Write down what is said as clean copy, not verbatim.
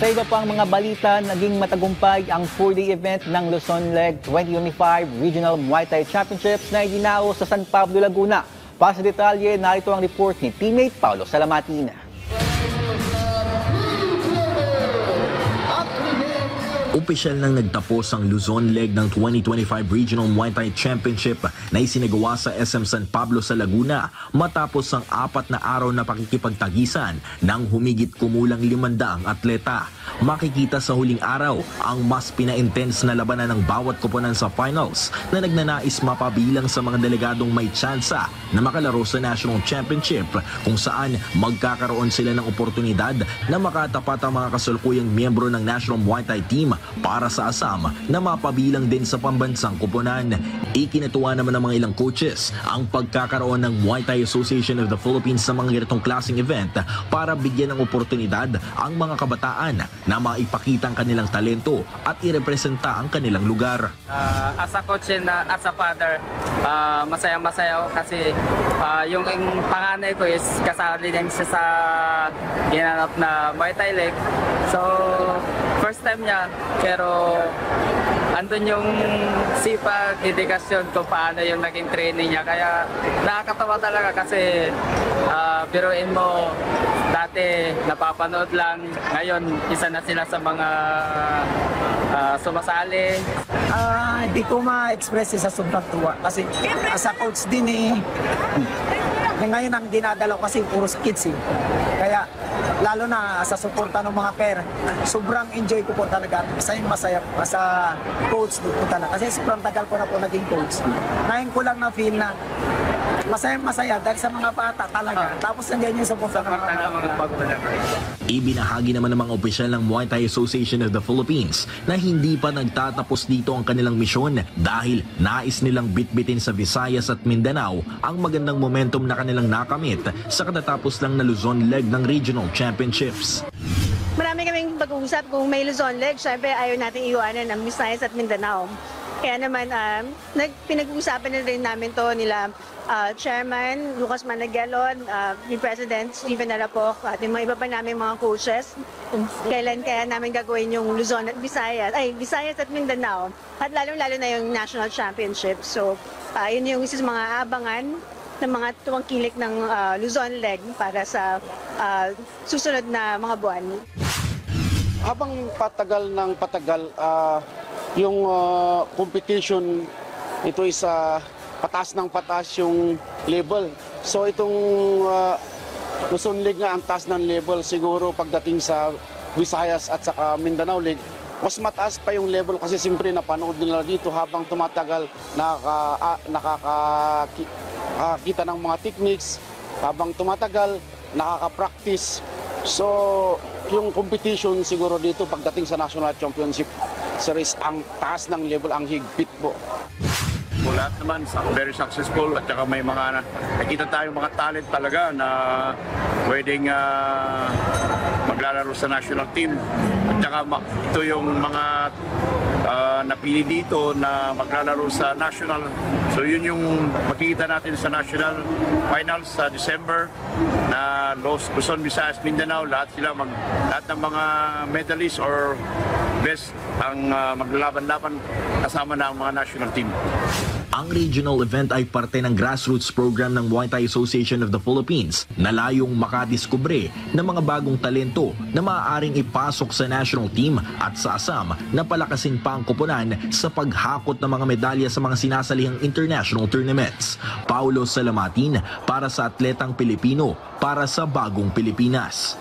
Sa iba pang mga balita, naging matagumpay ang 4-day event ng Luzon Leg 2025 Regional Muay Thai Championships na idinao sa San Pablo, Laguna. Para sa detalye, narito ang report ni teammate Paulo Salamatina. Opisyal nang nagtapos ang Luzon Leg ng 2025 Regional Muay Thai Championship na isinagawa sa SM San Pablo sa Laguna matapos ang 4 na araw na pakikipagtagisan ng humigit kumulang 500 atleta. Makikita sa huling araw ang mas pina-intense na labanan ng bawat koponan sa finals na nagnanais mapabilang sa mga delegadong may tsansa na makalaro sa National Championship kung saan magkakaroon sila ng oportunidad na makatapat ang mga kasalukuyang miyembro ng National Muay Thai Team para sa Assam na mapabilang din sa pambansang koponan. Ikinatuwa naman ng mga ilang coaches ang pagkakaroon ng Muay Thai Association of the Philippines sa mga ganitong klaseng event para bigyan ng oportunidad ang mga kabataan na maipakita ang kanilang talento at irepresenta ang kanilang lugar. As a coach and as a father, masaya-masaya ako kasi yung panganay ko is kasali din siya sa ginanap na Muay Thai Leg. So, first time niya, pero andun yung sipag, dedikasyon kung paano yung naging training niya. Kaya nakakatawa talaga kasi biruin mo, dati napapanood lang, ngayon isa na sila sa mga sumasali. Hindi ko ma-express sa sobrang tuwa kasi as a coach din ngayon ang dinadalaw kasi puro kids Kaya lalo na sa suporta ng mga pair, sobrang enjoy ko po talaga. Masaya as a coach po talaga. Kasi sobrang tagal ko na po naging coach. Ngayon ko lang na-feel na masaya dahil sa mga bata talaga. Tapos nandiyan yung suporta ng mga bata. Ibinahagi naman ng mga opisyal ng Muay Thai Association of the Philippines na hindi pa nagtatapos dito ang kanilang misyon dahil nais nilang bitbitin sa Visayas at Mindanao ang magandang momentum na kanilang nakamit sa katatapos lang na Luzon Leg ng Regional Championships. Marami kaming pag-uusap kung may Luzon Leg, syempre ayaw natin iwanan ang Visayas at Mindanao. Kaya naman, pinag-uusapan na rin namin to nila Chairman Lucas Managalon, ni President Stephen Arapok, at yung mga iba pa namin mga coaches. Kailan kaya namin gagawin yung Luzon at Visayas at Mindanao, at lalong-lalo na yung National Championship. So, yun yung isa sa mga abangan ng mga tuwangkilik ng Luzon Leg para sa susunod na mga buwan. Habang patagal ng patagal, yung competition, ito is pataas ng pataas yung level. So itong Luzon League nga ang taas ng level, siguro pagdating sa Visayas at saka Mindanao League, mas mataas pa yung level kasi siyempre napanood nila dito habang tumatagal, nakakakita ng mga techniques, habang tumatagal, nakaka-practice. So yung competition siguro dito pagdating sa National Championship Series, ang taas ng level, ang higpit po. Lahat naman very successful at saka may mga nakita tayong mga talent talaga na pwedeng maglalaro sa national team. At saka ito yung mga napili dito na maglalaro sa national. So yun yung makikita natin sa national finals sa December na Luzon, Visayas, Mindanao, lahat ng mga medalists or best ang maglalaban-laban kasama na ang mga national team. Ang regional event ay parte ng grassroots program ng Muay Thai Association of the Philippines na layong makadiskubre ng mga bagong talento na maaaring ipasok sa national team at sa Assam na palakasin pa ang koponan sa paghakot ng mga medalya sa mga sinasalihang international tournaments. Paulo Salamatin para sa Atletang Pilipino para sa Bagong Pilipinas.